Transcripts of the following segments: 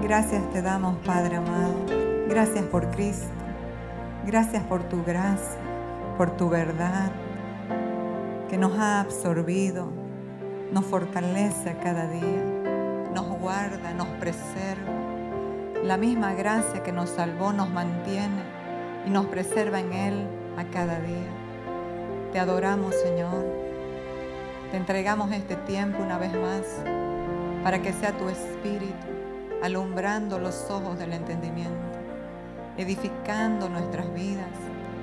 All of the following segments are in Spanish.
Gracias te damos, Padre amado. Gracias por Cristo. Gracias por tu gracia, por tu verdad, que nos ha absorbido, nos fortalece a cada día, nos guarda, nos preserva. La misma gracia que nos salvó nos mantiene y nos preserva en Él a cada día. Te adoramos, Señor. Te entregamos este tiempo una vez más para que sea tu Espíritu alumbrando los ojos del entendimiento, edificando nuestras vidas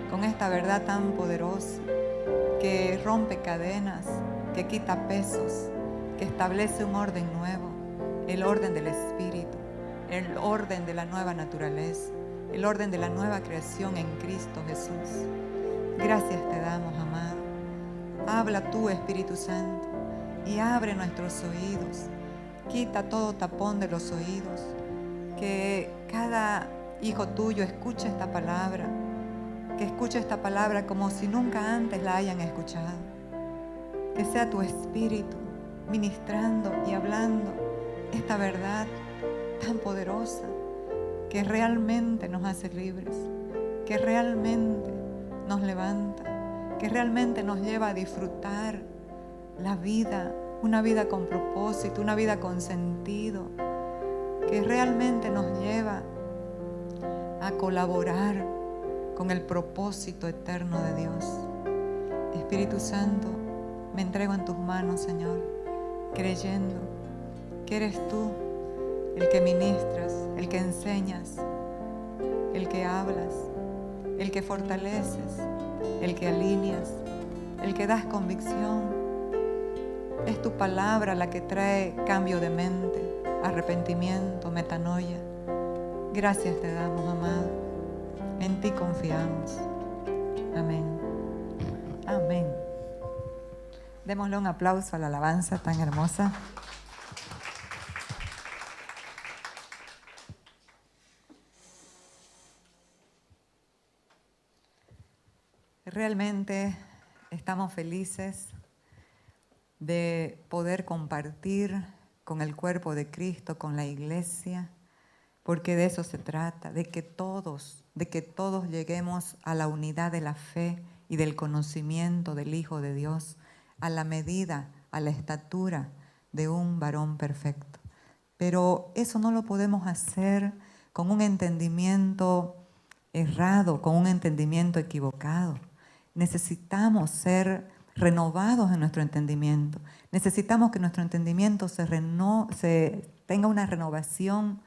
con esta verdad tan poderosa que rompe cadenas, que quita pesos, que establece un orden nuevo, el orden del Espíritu, el orden de la nueva naturaleza, el orden de la nueva creación en Cristo Jesús. Gracias te damos, amado. Habla tú, Espíritu Santo, y abre nuestros oídos. Quita todo tapón de los oídos. Que cada hijo tuyo escuche esta palabra. Que escuche esta palabra como si nunca antes la hayan escuchado. Que sea tu Espíritu ministrando y hablando esta verdad tan poderosa que realmente nos hace libres, que realmente nos levanta, que realmente nos lleva a disfrutar la vida, una vida con propósito, una vida con sentido, que realmente nos lleva a colaborar con el propósito eterno de Dios. Espíritu Santo, me entrego en tus manos, Señor, creyendo que eres tú el que ministras, el que enseñas, el que hablas, el que fortaleces, el que alineas, el que das convicción. Es tu palabra la que trae cambio de mente, arrepentimiento, metanoia. Gracias te damos, amado. En ti confiamos. Amén. Amén. Démosle un aplauso a la alabanza tan hermosa. Realmente estamos felices de poder compartir con el cuerpo de Cristo, con la iglesia, porque de eso se trata, de que todos lleguemos a la unidad de la fe y del conocimiento del Hijo de Dios, a la medida, a la estatura de un varón perfecto. Pero eso no lo podemos hacer con un entendimiento errado, con un entendimiento equivocado. Necesitamos ser renovados en nuestro entendimiento. Necesitamos que nuestro entendimiento tenga una renovación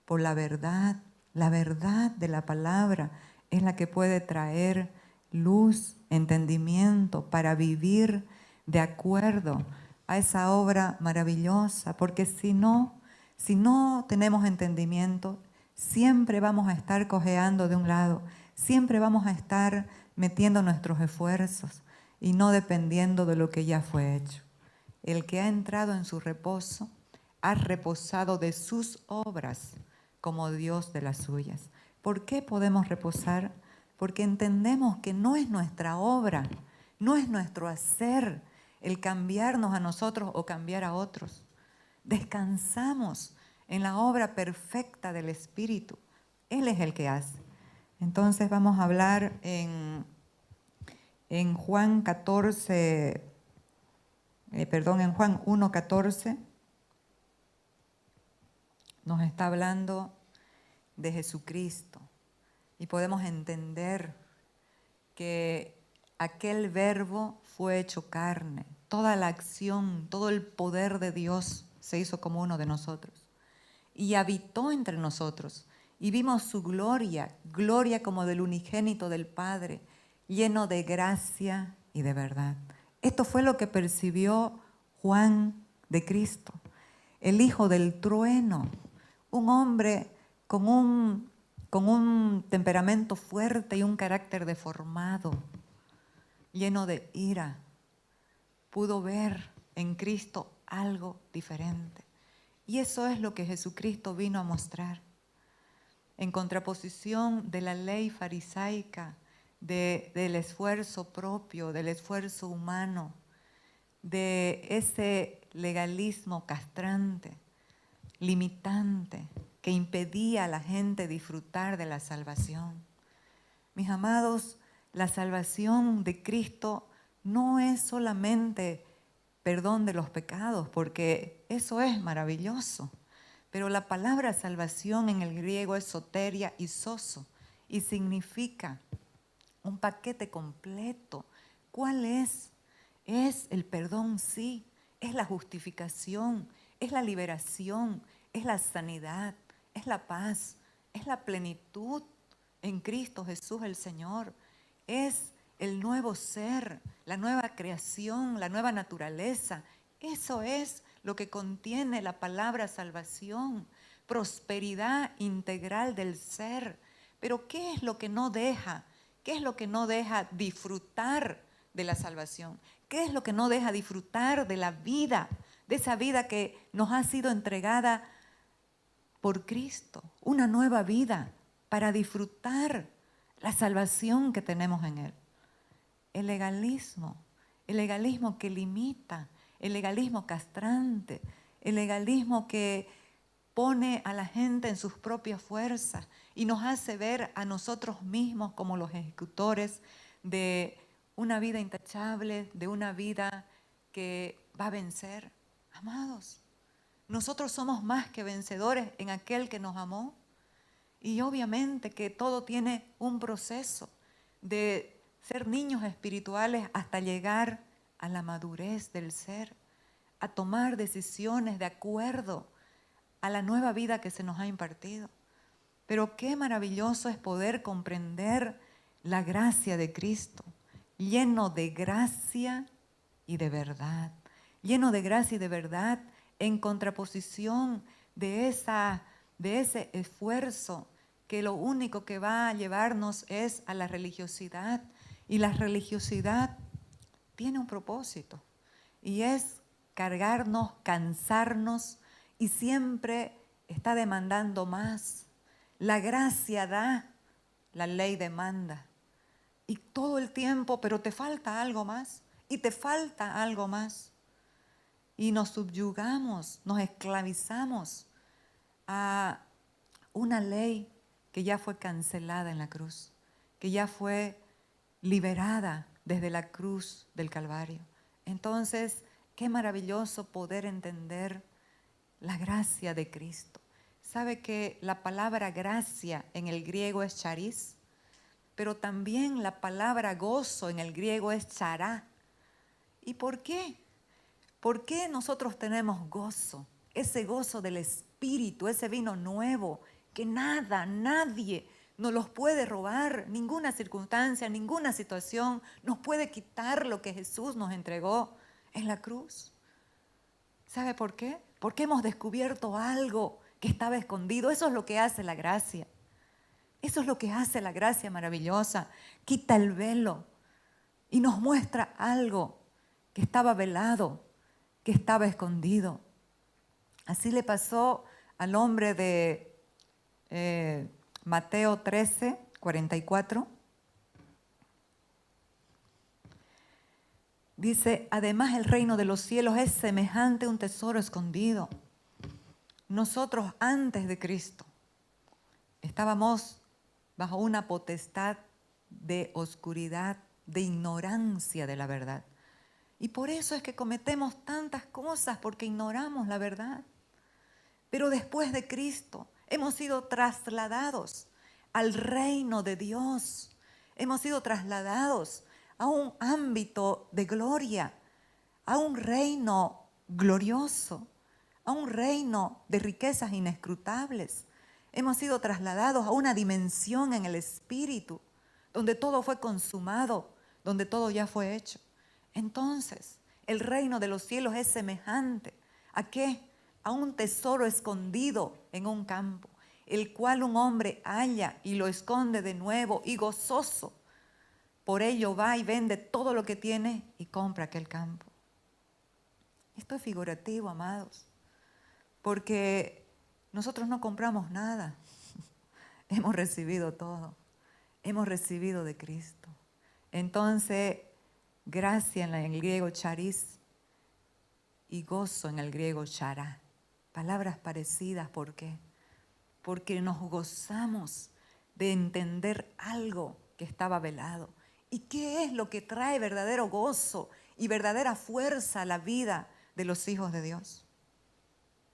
por la verdad. La verdad de la palabra es la que puede traer luz, entendimiento para vivir de acuerdo a esa obra maravillosa. Porque si no tenemos entendimiento, siempre vamos a estar cojeando de un lado, siempre vamos a estar metiendo nuestros esfuerzos y no dependiendo de lo que ya fue hecho. El que ha entrado en su reposo ha reposado de sus obras como Dios de las suyas. ¿Por qué podemos reposar? Porque entendemos que no es nuestra obra, no es nuestro hacer el cambiarnos a nosotros o cambiar a otros. Descansamos en la obra perfecta del Espíritu. Él es el que hace. Entonces vamos a hablar en Juan 1:14. Nos está hablando de Jesucristo y podemos entender que aquel verbo fue hecho carne. Toda la acción, todo el poder de Dios se hizo como uno de nosotros y habitó entre nosotros. Y vimos su gloria, gloria como del unigénito del Padre, lleno de gracia y de verdad. Esto fue lo que percibió Juan de Cristo, el hijo del trueno, un hombre con un temperamento fuerte y un carácter deformado, lleno de ira. Pudo ver en Cristo algo diferente. Y eso es lo que Jesucristo vino a mostrar. En contraposición de la ley farisaica, del esfuerzo propio, del esfuerzo humano, de ese legalismo castrante, limitante, que impedía a la gente disfrutar de la salvación. Mis amados, la salvación de Cristo no es solamente perdón de los pecados, porque eso es maravilloso. Pero la palabra salvación en el griego es soteria y sozo, y significa un paquete completo. ¿Cuál es? Es el perdón, sí, es la justificación, es la liberación, es la sanidad, es la paz, es la plenitud en Cristo Jesús el Señor, es el nuevo ser, la nueva creación, la nueva naturaleza. Eso es lo que contiene la palabra salvación, prosperidad integral del ser. Pero ¿qué es lo que no deja? ¿Qué es lo que no deja disfrutar de la salvación? ¿Qué es lo que no deja disfrutar de la vida, de esa vida que nos ha sido entregada por Cristo? Una nueva vida para disfrutar la salvación que tenemos en Él. El legalismo que limita, el legalismo castrante, el legalismo que pone a la gente en sus propias fuerzas y nos hace ver a nosotros mismos como los ejecutores de una vida intachable, de una vida que va a vencer. Amados, nosotros somos más que vencedores en aquel que nos amó. Y obviamente que todo tiene un proceso de ser niños espirituales hasta llegar a la madurez del ser, a tomar decisiones de acuerdo a la nueva vida que se nos ha impartido. Pero qué maravilloso es poder comprender la gracia de Cristo, lleno de gracia y de verdad, lleno de gracia y de verdad, en contraposición de ese esfuerzo que lo único que va a llevarnos es a la religiosidad. Y la religiosidad tiene un propósito y es cargarnos, cansarnos y siempre está demandando más. La gracia da, la ley demanda. Y todo el tiempo, pero te falta algo más y te falta algo más. Y nos subyugamos, nos esclavizamos a una ley que ya fue cancelada en la cruz, que ya fue liberada desde la cruz del Calvario. Entonces, qué maravilloso poder entender la gracia de Cristo. ¿Sabe que la palabra gracia en el griego es charis? Pero también la palabra gozo en el griego es chará. ¿Y por qué? ¿Por qué nosotros tenemos gozo? Ese gozo del Espíritu, ese vino nuevo, que nada, nadie nos los puede robar, ninguna circunstancia, ninguna situación nos puede quitar lo que Jesús nos entregó en la cruz. ¿Sabe por qué? Porque hemos descubierto algo que estaba escondido. Eso es lo que hace la gracia. Eso es lo que hace la gracia maravillosa. Quita el velo y nos muestra algo que estaba velado, que estaba escondido. Así le pasó al hombre de Mateo 13, 44. Dice, además el reino de los cielos es semejante a un tesoro escondido. Nosotros antes de Cristo estábamos bajo una potestad de oscuridad, de ignorancia de la verdad. Y por eso es que cometemos tantas cosas, porque ignoramos la verdad. Pero después de Cristo hemos sido trasladados al reino de Dios. Hemos sido trasladados a un ámbito de gloria, a un reino glorioso, a un reino de riquezas inescrutables. Hemos sido trasladados a una dimensión en el Espíritu, donde todo fue consumado, donde todo ya fue hecho. Entonces, el reino de los cielos es semejante. ¿A qué? A un tesoro escondido en un campo, el cual un hombre halla y lo esconde de nuevo y gozoso. Por ello va y vende todo lo que tiene y compra aquel campo. Esto es figurativo, amados, porque nosotros no compramos nada. Hemos recibido todo. Hemos recibido de Cristo. Entonces, gracia en el griego charis y gozo en el griego chará. Palabras parecidas, ¿por qué? porque nos gozamos de entender algo que estaba velado. ¿Y qué es lo que trae verdadero gozo y verdadera fuerza a la vida de los hijos de Dios?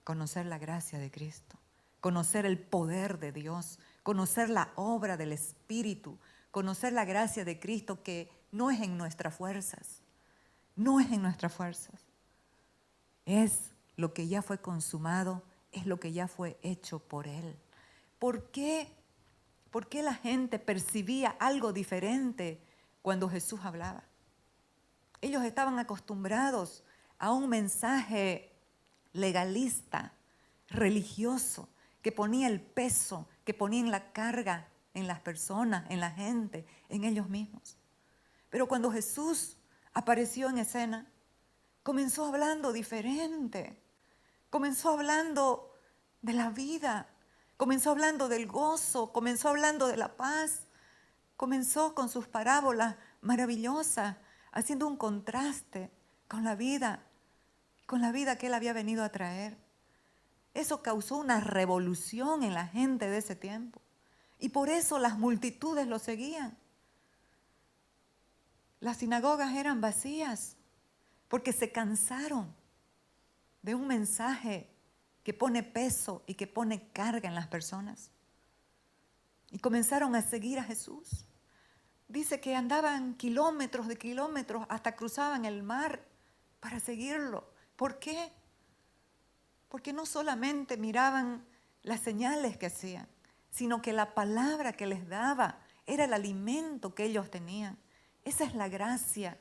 Conocer la gracia de Cristo, conocer el poder de Dios, conocer la obra del Espíritu, conocer la gracia de Cristo que no es en nuestras fuerzas, no es en nuestras fuerzas. Es lo que ya fue consumado, es lo que ya fue hecho por Él. ¿Por qué la gente percibía algo diferente cuando Jesús hablaba? Ellos estaban acostumbrados a un mensaje legalista, religioso, que ponía el peso, que ponía en la carga en las personas, en la gente, en ellos mismos. Pero cuando Jesús apareció en escena, comenzó hablando diferente, comenzó hablando de la vida, comenzó hablando del gozo, comenzó hablando de la paz, comenzó con sus parábolas maravillosas, haciendo un contraste con la vida que Él había venido a traer. Eso causó una revolución en la gente de ese tiempo. Y por eso las multitudes lo seguían. Las sinagogas eran vacías porque se cansaron de un mensaje que pone peso y que pone carga en las personas. Y comenzaron a seguir a Jesús. Dice que andaban kilómetros de kilómetros, hasta cruzaban el mar para seguirlo. ¿Por qué? Porque no solamente miraban las señales que hacían, sino que la palabra que les daba era el alimento que ellos tenían. Esa es la gracia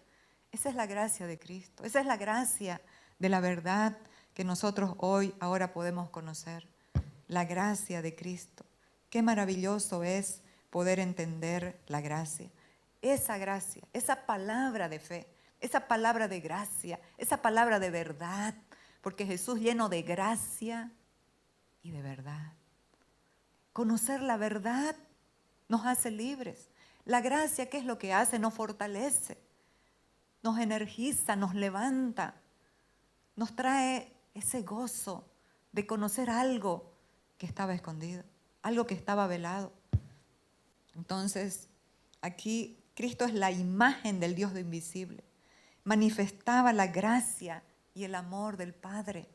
de Cristo, esa es la gracia de la verdad que nosotros ahora podemos conocer. La gracia de Cristo. Qué maravilloso es poder entender la gracia. Esa gracia, esa palabra de fe, esa palabra de gracia, esa palabra de verdad, porque Jesús lleno de gracia y de verdad. Conocer la verdad nos hace libres. La gracia, ¿qué es lo que hace? Nos fortalece, nos energiza, nos levanta, nos trae ese gozo de conocer algo que estaba escondido, algo que estaba velado. Entonces, aquí Cristo es la imagen del Dios invisible. Manifestaba la gracia y el amor del Padre,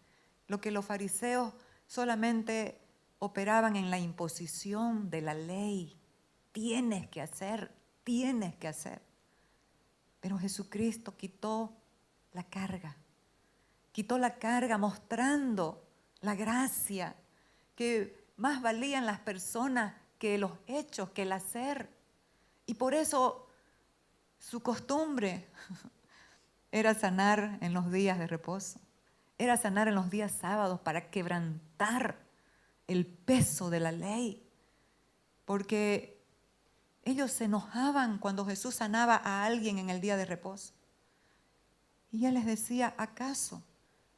lo que los fariseos solamente operaban en la imposición de la ley. Tienes que hacer, tienes que hacer. Pero Jesucristo quitó la carga mostrando la gracia, que más valían las personas que los hechos, que el hacer. Y por eso su costumbre era sanar en los días de reposo, era sanar en los días sábados para quebrantar el peso de la ley, porque ellos se enojaban cuando Jesús sanaba a alguien en el día de reposo. Y Él les decía, ¿acaso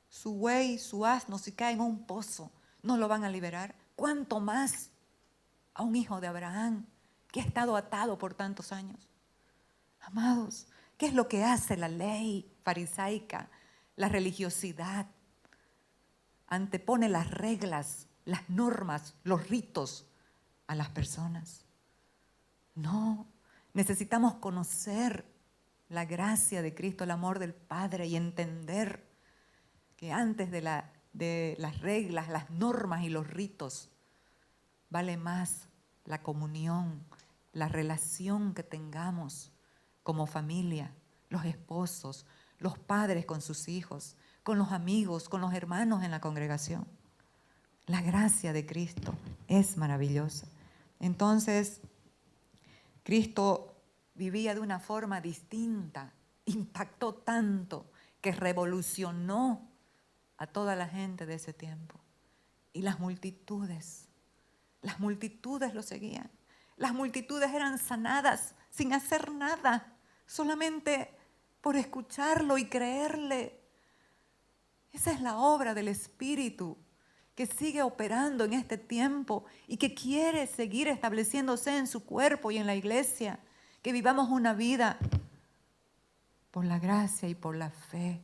su buey, su asno, si cae en un pozo, no lo van a liberar? ¿Cuánto más a un hijo de Abraham que ha estado atado por tantos años? Amados, ¿qué es lo que hace la ley farisaica, la religiosidad? Antepone las reglas, las normas, los ritos a las personas. No, necesitamos conocer la gracia de Cristo, el amor del Padre, y entender que antes de las reglas, las normas y los ritos, vale más la comunión, la relación que tengamos como familia, los esposos, los padres con sus hijos, con los amigos, con los hermanos en la congregación. La gracia de Cristo es maravillosa. Entonces, Cristo vivía de una forma distinta, impactó tanto que revolucionó a toda la gente de ese tiempo. Y las multitudes lo seguían. Las multitudes eran sanadas sin hacer nada, solamente por escucharlo y creerle. Esa es la obra del Espíritu que sigue operando en este tiempo y que quiere seguir estableciéndose en su cuerpo y en la iglesia. Que vivamos una vida por la gracia y por la fe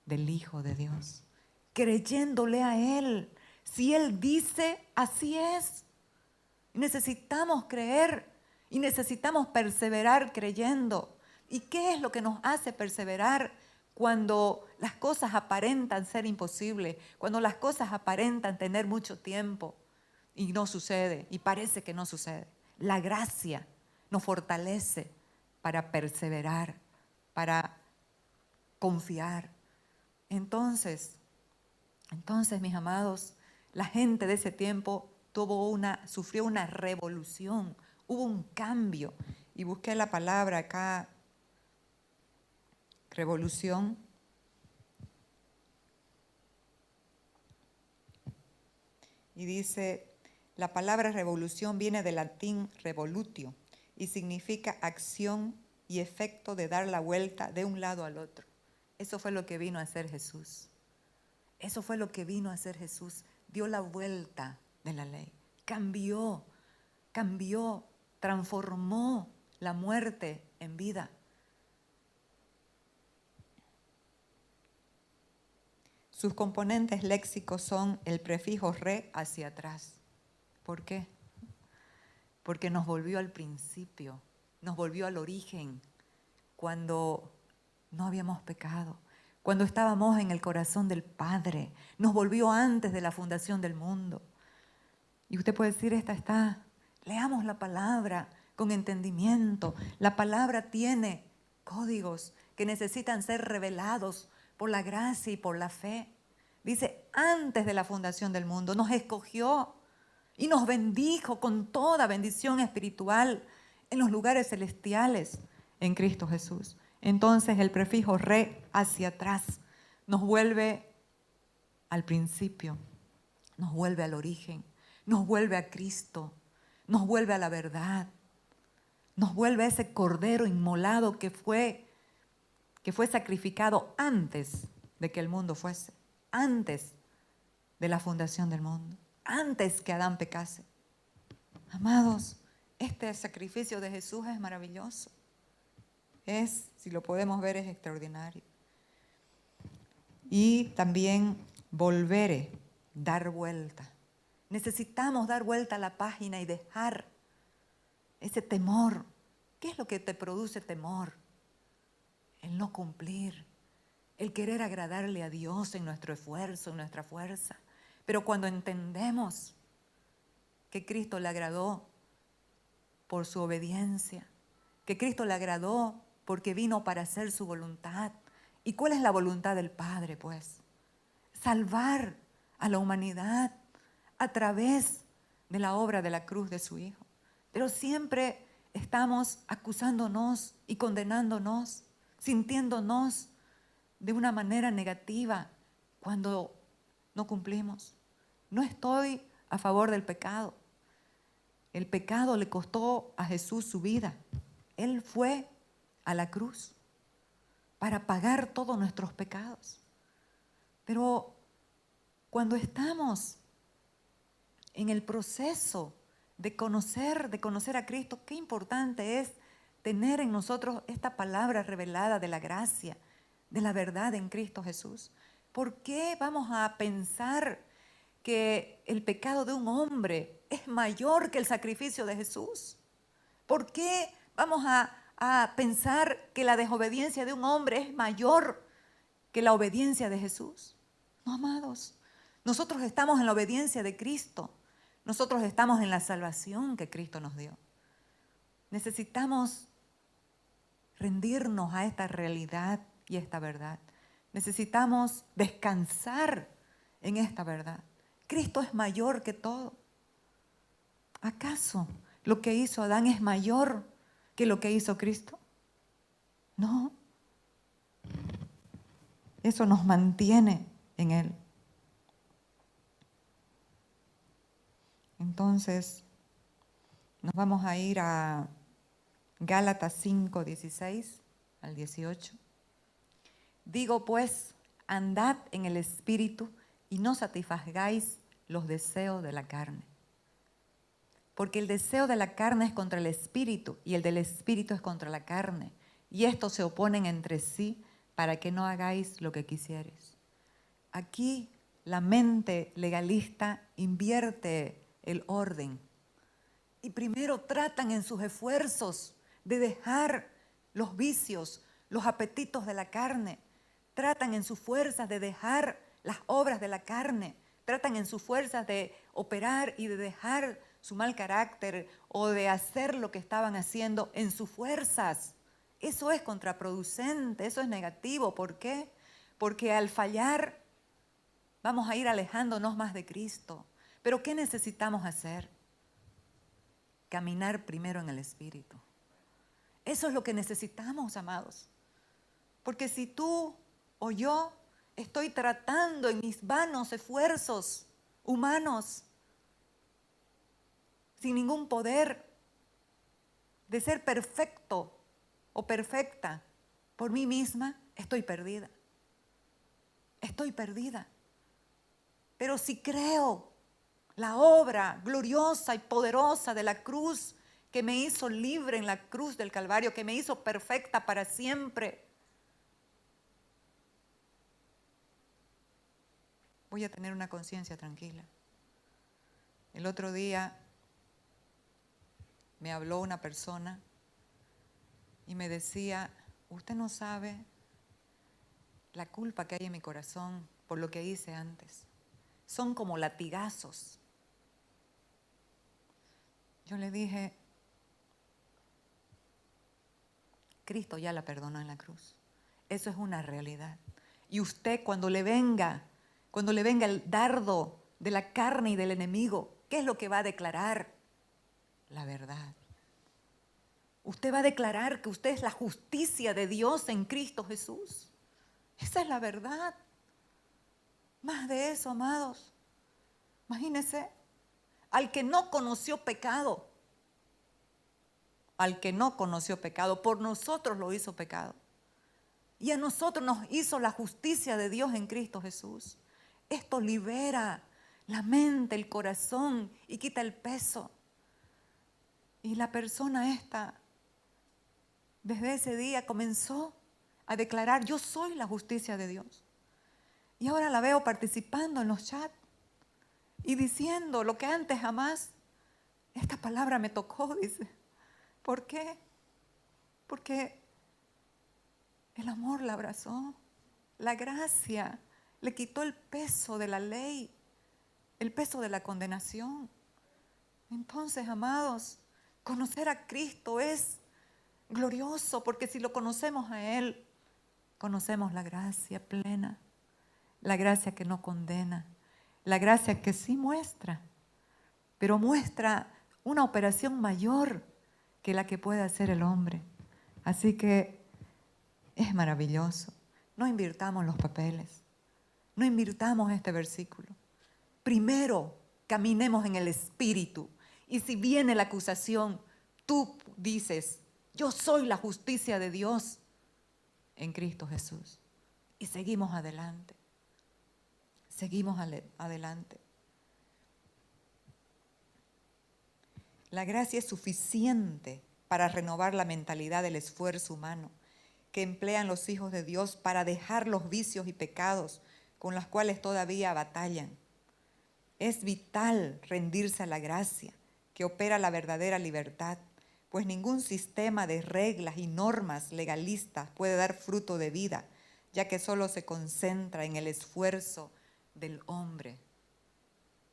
del Hijo de Dios, creyéndole a Él, Si Él dice, así es. Necesitamos creer y necesitamos perseverar creyendo. ¿Y qué es lo que nos hace perseverar cuando las cosas aparentan ser imposibles? Cuando las cosas aparentan tener mucho tiempo y no sucede, y parece que no sucede. La gracia nos fortalece para perseverar, para confiar. Entonces, mis amados, la gente de ese tiempo sufrió una revolución, hubo un cambio. Y busqué la palabra acá, revolución. Y dice, la palabra revolución viene del latín revolutio y significa acción y efecto de dar la vuelta de un lado al otro. Eso fue lo que vino a hacer Jesús. Eso fue lo que vino a hacer Jesús. Dio la vuelta de la ley. Cambió, transformó la muerte en vida. Sus componentes léxicos son el prefijo re hacia atrás. ¿Por qué? Porque nos volvió al principio, nos volvió al origen, cuando no habíamos pecado, cuando estábamos en el corazón del Padre, nos volvió antes de la fundación del mundo. Y usted puede decir, leamos la palabra con entendimiento. La palabra tiene códigos que necesitan ser revelados por la gracia y por la fe. Dice, antes de la fundación del mundo, nos escogió y nos bendijo con toda bendición espiritual en los lugares celestiales en Cristo Jesús. Entonces el prefijo re hacia atrás nos vuelve al principio, nos vuelve al origen, nos vuelve a Cristo, nos vuelve a la verdad, nos vuelve a ese cordero inmolado que fue sacrificado antes de que el mundo fuese, antes de la fundación del mundo, antes que Adán pecase. Amados, este sacrificio de Jesús es maravilloso. Si lo podemos ver, es extraordinario. Y también volveré, dar vuelta. Necesitamos dar vuelta a la página y dejar ese temor. ¿Qué es lo que te produce temor? El no cumplir, el querer agradarle a Dios en nuestro esfuerzo, en nuestra fuerza. Pero cuando entendemos que Cristo le agradó por su obediencia, que Cristo le agradó porque vino para hacer su voluntad. ¿Y cuál es la voluntad del Padre, pues? Salvar a la humanidad a través de la obra de la cruz de su Hijo. Pero siempre estamos acusándonos y condenándonos, sintiéndonos de una manera negativa cuando no cumplimos. No estoy a favor del pecado. El pecado le costó a Jesús su vida. Él fue a la cruz para pagar todos nuestros pecados. Pero cuando estamos en el proceso de conocer a Cristo, qué importante es tener en nosotros esta palabra revelada de la gracia, de la verdad en Cristo Jesús. ¿Por qué vamos a pensar que el pecado de un hombre es mayor que el sacrificio de Jesús? ¿Por qué vamos a pensar que la desobediencia de un hombre es mayor que la obediencia de Jesús? No, amados, nosotros estamos en la obediencia de Cristo. Nosotros estamos en la salvación que Cristo nos dio. Necesitamos rendirnos a esta realidad y esta verdad. Necesitamos descansar en esta verdad. Cristo es mayor que todo. ¿Acaso lo que hizo Adán es mayor que lo que hizo Cristo? No. Eso nos mantiene en Él. Entonces, nos vamos a ir a Gálatas 5, 16 al 18. Digo pues, andad en el Espíritu y no satisfagáis los deseos de la carne. Porque el deseo de la carne es contra el Espíritu y el del Espíritu es contra la carne. Y estos se oponen entre sí para que no hagáis lo que quisieres. Aquí la mente legalista invierte el orden. Y primero tratan en sus esfuerzos de dejar los vicios, los apetitos de la carne. Tratan en sus fuerzas de dejar las obras de la carne. Tratan en sus fuerzas de operar y de dejar su mal carácter o de hacer lo que estaban haciendo en sus fuerzas. Eso es contraproducente, eso es negativo. ¿Por qué? Porque al fallar vamos a ir alejándonos más de Cristo. Pero ¿qué necesitamos hacer? Caminar primero en el Espíritu. Eso es lo que necesitamos, amados. Porque si tú o yo estoy tratando en mis vanos esfuerzos humanos, sin ningún poder de ser perfecto o perfecta por mí misma, estoy perdida. Estoy perdida. Pero si creo la obra gloriosa y poderosa de la cruz que me hizo libre en la cruz del Calvario, que me hizo perfecta para siempre, voy a tener una conciencia tranquila. El otro día me habló una persona y me decía, usted no sabe la culpa que hay en mi corazón por lo que hice antes. Son como latigazos. Yo le dije, Cristo ya la perdonó en la cruz. Eso es una realidad. Y usted cuando le venga el dardo de la carne y del enemigo, ¿qué es lo que va a declarar? La verdad. Usted va a declarar que usted es la justicia de Dios en Cristo Jesús. Esa es la verdad. Más de eso, amados. Imagínense, al que no conoció pecado, por nosotros lo hizo pecado. Y a nosotros nos hizo la justicia de Dios en Cristo Jesús. Esto libera la mente, el corazón y quita el peso. Y la persona esta, desde ese día comenzó a declarar, yo soy la justicia de Dios. Y ahora la veo participando en los chats y diciendo lo que antes jamás, esta palabra me tocó, dice. ¿Por qué? Porque el amor la abrazó, la gracia le quitó el peso de la ley, el peso de la condenación. Entonces, amados, conocer a Cristo es glorioso, porque si lo conocemos a Él, conocemos la gracia plena, la gracia que no condena, la gracia que sí muestra, pero muestra una operación mayor que la que puede hacer el hombre. Así que es maravilloso. No invirtamos los papeles, no invirtamos este versículo. Primero, caminemos en el Espíritu. Y si viene la acusación, tú dices, yo soy la justicia de Dios en Cristo Jesús. Y seguimos adelante. Seguimos adelante. La gracia es suficiente para renovar la mentalidad del esfuerzo humano que emplean los hijos de Dios para dejar los vicios y pecados con los cuales todavía batallan. Es vital rendirse a la gracia que opera la verdadera libertad, pues ningún sistema de reglas y normas legalistas puede dar fruto de vida, ya que solo se concentra en el esfuerzo del hombre,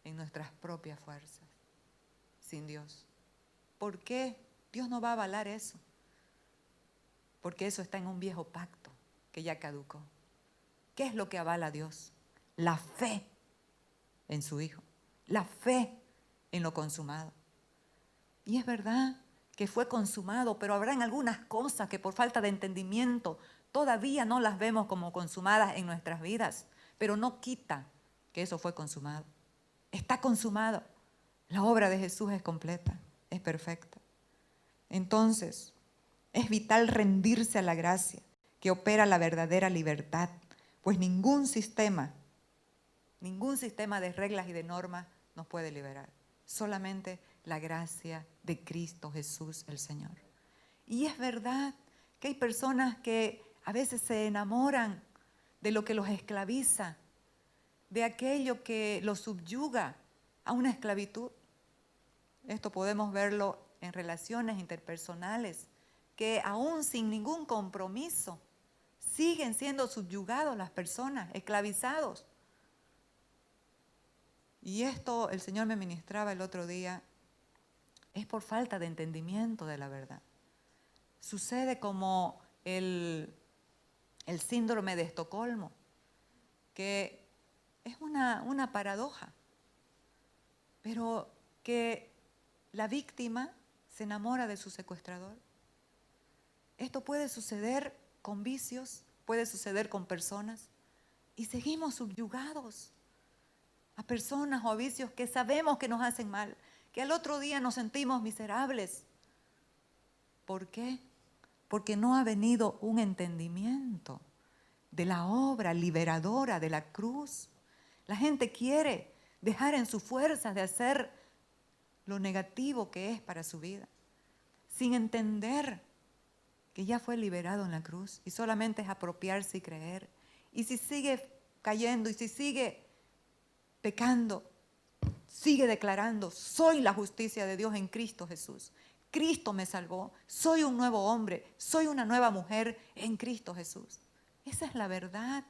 en nuestras propias fuerzas, sin Dios. ¿Por qué Dios no va a avalar eso? Porque eso está en un viejo pacto que ya caducó. ¿Qué es lo que avala a Dios? La fe en su Hijo, la fe en lo consumado. Y es verdad que fue consumado, pero habrán algunas cosas que por falta de entendimiento todavía no las vemos como consumadas en nuestras vidas, pero no quita que eso fue consumado. Está consumado. La obra de Jesús es completa, es perfecta. Entonces, es vital rendirse a la gracia que opera la verdadera libertad, pues ningún sistema de reglas y de normas nos puede liberar. Solamente la gracia de Cristo Jesús el Señor. Y es verdad que hay personas que a veces se enamoran de lo que los esclaviza, de aquello que los subyuga a una esclavitud. Esto podemos verlo en relaciones interpersonales, que aún sin ningún compromiso siguen siendo subyugados las personas, esclavizados. Y esto el Señor me ministraba el otro día, es por falta de entendimiento de la verdad. Sucede como el síndrome de Estocolmo, que es una paradoja, pero que la víctima se enamora de su secuestrador. Esto puede suceder con vicios, puede suceder con personas, y seguimos subyugados a personas o a vicios que sabemos que nos hacen mal, que al otro día nos sentimos miserables. ¿Por qué? Porque no ha venido un entendimiento de la obra liberadora de la cruz. La gente quiere dejar en sus fuerzas de hacer lo negativo que es para su vida, sin entender que ya fue liberado en la cruz y solamente es apropiarse y creer. Y si sigue cayendo y si sigue pecando, sigue declarando, soy la justicia de Dios en Cristo Jesús. Cristo me salvó, soy un nuevo hombre, soy una nueva mujer en Cristo Jesús. Esa es la verdad.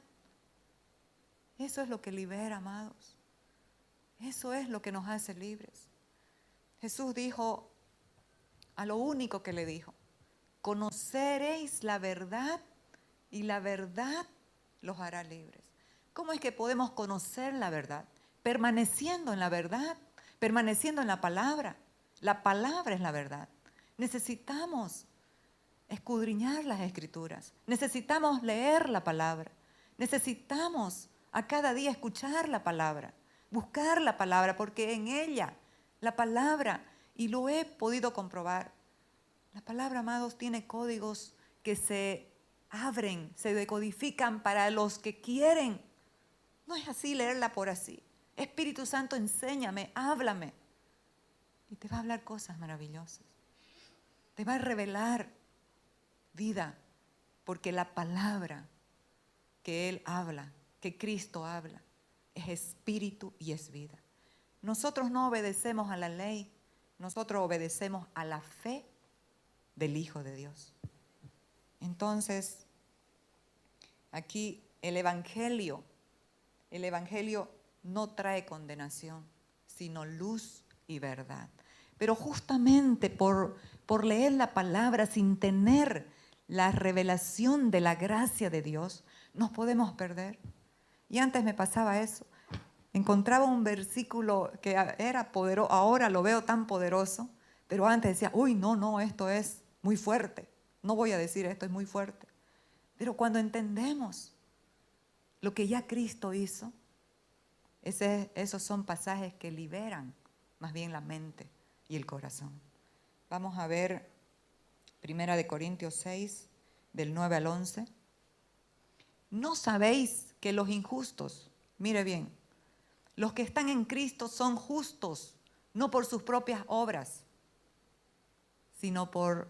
Eso es lo que libera, amados. Eso es lo que nos hace libres. Jesús dijo a lo único que le dijo: conoceréis la verdad y la verdad los hará libres. ¿Cómo es que podemos conocer la verdad? Permaneciendo en la verdad, permaneciendo en la palabra. La palabra es la verdad. Necesitamos escudriñar las Escrituras. Necesitamos leer la palabra. Necesitamos a cada día escuchar la palabra, buscar la palabra, porque en ella, la palabra, y lo he podido comprobar, la palabra, amados, tiene códigos que se abren, se decodifican para los que quieren. No es así leerla por así. Espíritu Santo, enséñame, háblame. Y te va a hablar cosas maravillosas. Te va a revelar vida, porque la palabra que Él habla, que Cristo habla, es espíritu y es vida. Nosotros no obedecemos a la ley, nosotros obedecemos a la fe del Hijo de Dios. Entonces, aquí el Evangelio no trae condenación, sino luz y verdad. Pero justamente por leer la palabra sin tener la revelación de la gracia de Dios, nos podemos perder. Y antes me pasaba eso. Encontraba un versículo que era poderoso, ahora lo veo tan poderoso, pero antes decía, uy, no, esto es muy fuerte. No voy a decir esto, es muy fuerte. Pero cuando entendemos lo que ya Cristo hizo, esos son pasajes que liberan más bien la mente y el corazón. Vamos a ver 1 Corintios 6, del 9 al 11. ¿No sabéis que los injustos, mire bien, los que están en Cristo son justos, no por sus propias obras, sino por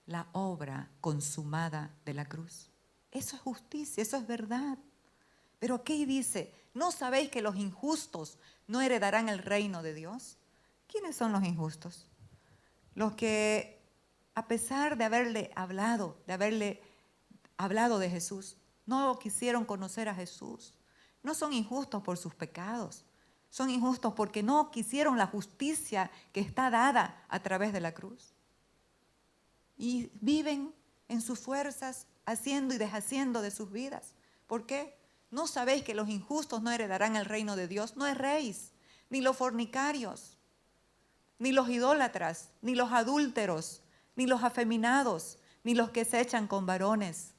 la obra consumada de la cruz? Eso es justicia, eso es verdad. Pero aquí dice, ¿no sabéis que los injustos no heredarán el reino de Dios? ¿Quiénes son los injustos? Los que, a pesar de haberle hablado de Jesús, no quisieron conocer a Jesús. No son injustos por sus pecados, son injustos porque no quisieron la justicia que está dada a través de la cruz. Y viven en sus fuerzas, haciendo y deshaciendo de sus vidas. ¿Por qué? ¿No sabéis que los injustos no heredarán el reino de Dios? No erréis, ni los fornicarios, ni los idólatras, ni los adúlteros, ni los afeminados, ni los que se echan con varones,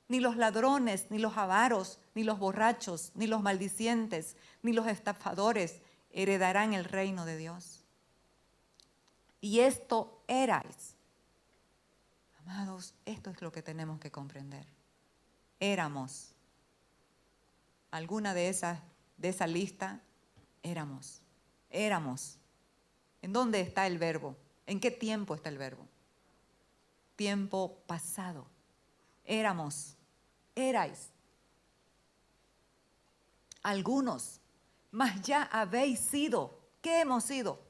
ni los ladrones, ni los avaros, ni los borrachos, ni los maldicientes, ni los estafadores heredarán el reino de Dios. Y esto erais. Amados, esto es lo que tenemos que comprender. Éramos. Alguna de esa lista, éramos. ¿En dónde está el verbo? ¿En qué tiempo está el verbo? Tiempo pasado. Éramos. Erais. algunos, mas ya habéis sido, ¿qué hemos sido?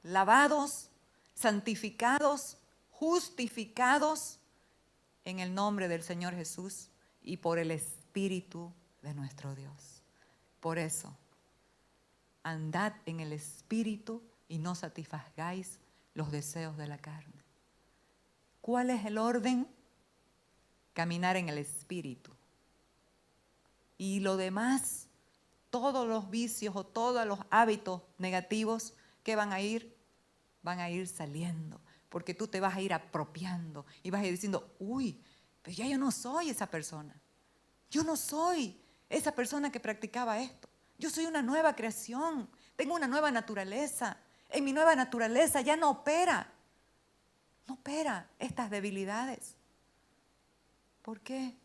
Lavados, santificados, justificados en el nombre del Señor Jesús y por el Espíritu de nuestro Dios. Por eso, andad en el Espíritu y no satisfagáis los deseos de la carne. ¿Cuál es el orden? Caminar en el Espíritu. Y lo demás, todos los vicios o todos los hábitos negativos, ¿qué van a ir? Van a ir saliendo, porque tú te vas a ir apropiando y vas a ir diciendo, uy, pero ya yo no soy esa persona. Yo no soy esa persona que practicaba esto. Yo soy una nueva creación, tengo una nueva naturaleza. En mi nueva naturaleza ya no opera estas debilidades. ¿Por qué?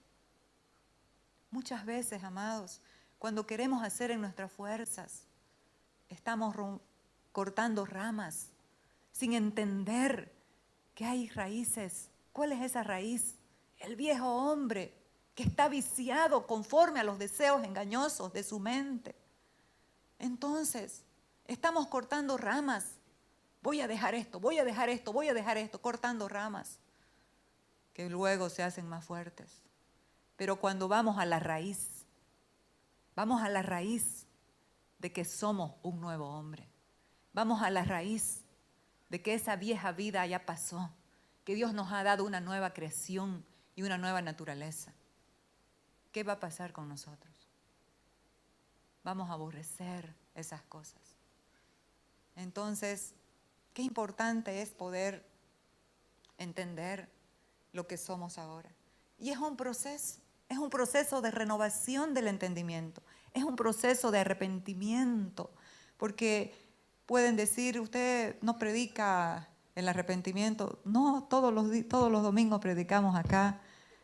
Muchas veces, amados, cuando queremos hacer en nuestras fuerzas, estamos cortando ramas sin entender que hay raíces. ¿Cuál es esa raíz? El viejo hombre que está viciado conforme a los deseos engañosos de su mente. Entonces, estamos cortando ramas. Voy a dejar esto, voy a dejar esto, voy a dejar esto, cortando ramas que luego se hacen más fuertes. Pero cuando vamos a la raíz de que somos un nuevo hombre. Vamos a la raíz de que esa vieja vida ya pasó, que Dios nos ha dado una nueva creación y una nueva naturaleza. ¿Qué va a pasar con nosotros? Vamos a aborrecer esas cosas. Entonces, qué importante es poder entender lo que somos ahora. Y es un proceso de renovación del entendimiento, es un proceso de arrepentimiento, porque pueden decir, usted no predica el arrepentimiento. No, todos los domingos predicamos acá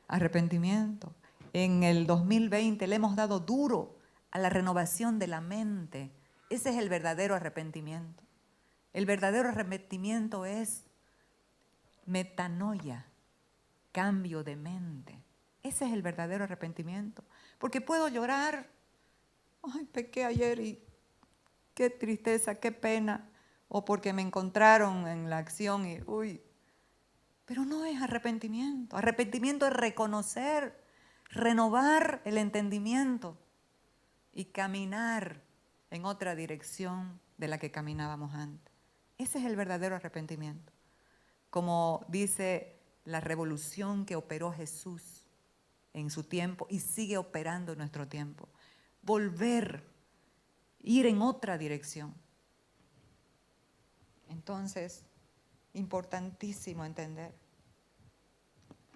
arrepentimiento. En el 2020 le hemos dado duro a la renovación de la mente. Ese es el verdadero arrepentimiento. El verdadero arrepentimiento es metanoia, cambio de mente. Ese es el verdadero arrepentimiento. Porque puedo llorar, ay, pequé ayer y qué tristeza, qué pena, o porque me encontraron en la acción y uy. Pero no es arrepentimiento. Arrepentimiento es reconocer, renovar el entendimiento y caminar en otra dirección de la que caminábamos antes. Ese es el verdadero arrepentimiento. Como dice la revolución que operó Jesús en su tiempo y sigue operando en nuestro tiempo. Volver, ir en otra dirección. Entonces, importantísimo entender.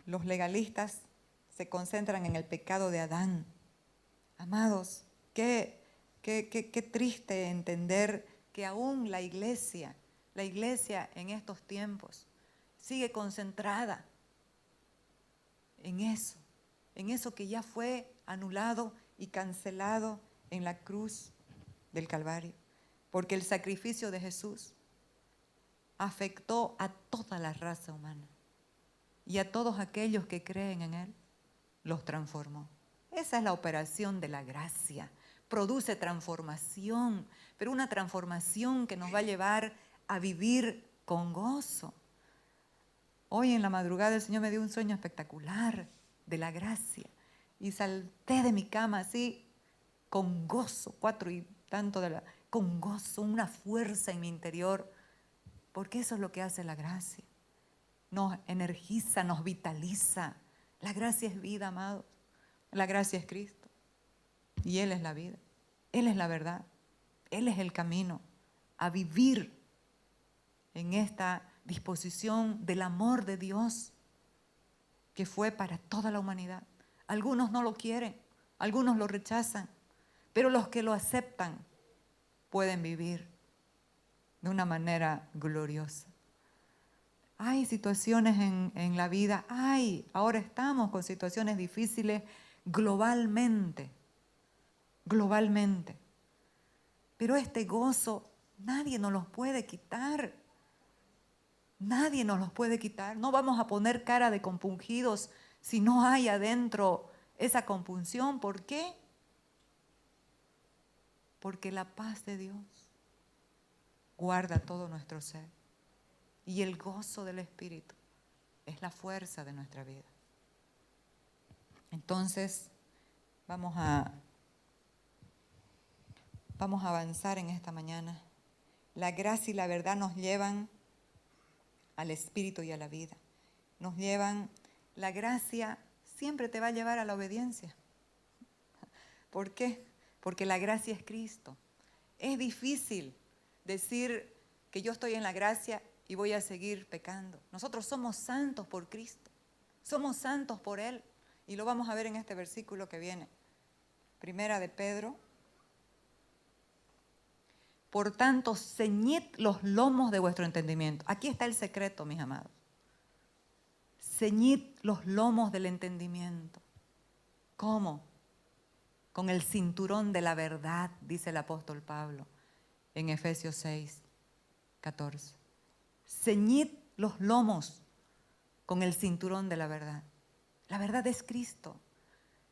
Los legalistas se concentran en el pecado de Adán. Amados, qué triste entender que aún la iglesia en estos tiempos sigue concentrada en eso que ya fue anulado y cancelado en la cruz del Calvario. Porque el sacrificio de Jesús afectó a toda la raza humana y a todos aquellos que creen en Él, los transformó. Esa es la operación de la gracia. Produce transformación, pero una transformación que nos va a llevar a vivir con gozo. Hoy en la madrugada el Señor me dio un sueño espectacular de la gracia y salté de mi cama así con gozo, 4 y tanto con gozo, una fuerza en mi interior, porque eso es lo que hace la gracia. Nos energiza, nos vitaliza. La gracia es vida, amado. La gracia es Cristo. Y Él es la vida. Él es la verdad. Él es el camino a vivir en esta disposición del amor de Dios que fue para toda la humanidad. Algunos no lo quieren, algunos lo rechazan, pero los que lo aceptan pueden vivir de una manera gloriosa. Hay situaciones en la vida, ahora estamos con situaciones difíciles globalmente, pero este gozo nadie nos los puede quitar. Nadie nos los puede quitar. No vamos a poner cara de compungidos si no hay adentro esa compunción. ¿Por qué? porque la paz de Dios guarda todo nuestro ser. Y el gozo del Espíritu es la fuerza de nuestra vida. Entonces, vamos a avanzar en esta mañana. La gracia y la verdad nos llevan al Espíritu y a la vida. Nos llevan, la gracia siempre te va a llevar a la obediencia. ¿Por qué? Porque la gracia es Cristo. Es difícil decir que yo estoy en la gracia y voy a seguir pecando. Nosotros somos santos por Cristo. Somos santos por Él. Y lo vamos a ver en este versículo que viene. Primera de Pedro. Por tanto, ceñid los lomos de vuestro entendimiento. Aquí está el secreto, mis amados. Ceñid los lomos del entendimiento. ¿Cómo? Con el cinturón de la verdad, dice el apóstol Pablo en Efesios 6, 14. Ceñid los lomos con el cinturón de la verdad. La verdad es Cristo.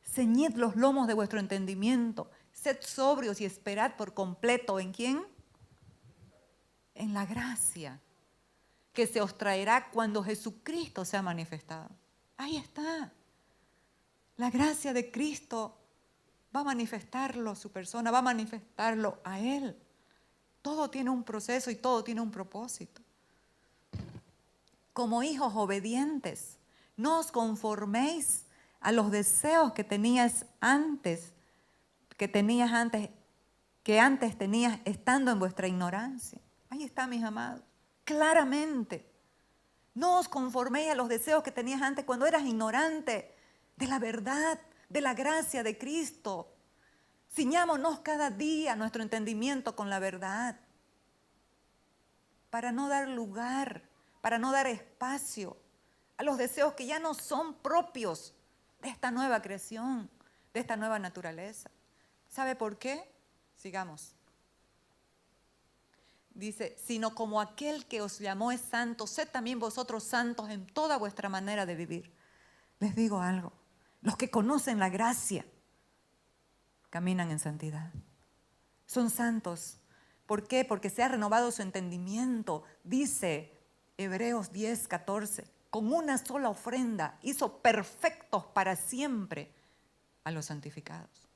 Ceñid los lomos de vuestro entendimiento. Sed sobrios y esperad por completo. ¿En quién? En la gracia que se os traerá cuando Jesucristo sea manifestado. Ahí está. La gracia de Cristo va a manifestarlo, su persona, va a manifestarlo a Él. Todo tiene un proceso y todo tiene un propósito. Como hijos obedientes, no os conforméis a los deseos que antes tenías estando en vuestra ignorancia. Ahí está, mis amados, claramente. No os conforméis a los deseos que tenías antes cuando eras ignorante de la verdad, de la gracia de Cristo. Ciñámonos cada día nuestro entendimiento con la verdad para no dar lugar, para no dar espacio a los deseos que ya no son propios de esta nueva creación, de esta nueva naturaleza. ¿Sabe por qué? Sigamos. Dice, sino como aquel que os llamó es santo, sed también vosotros santos en toda vuestra manera de vivir. Les digo algo, los que conocen la gracia caminan en santidad. Son santos. ¿Por qué? Porque se ha renovado su entendimiento. Dice Hebreos 10, 14, con una sola ofrenda hizo perfectos para siempre a los santificados.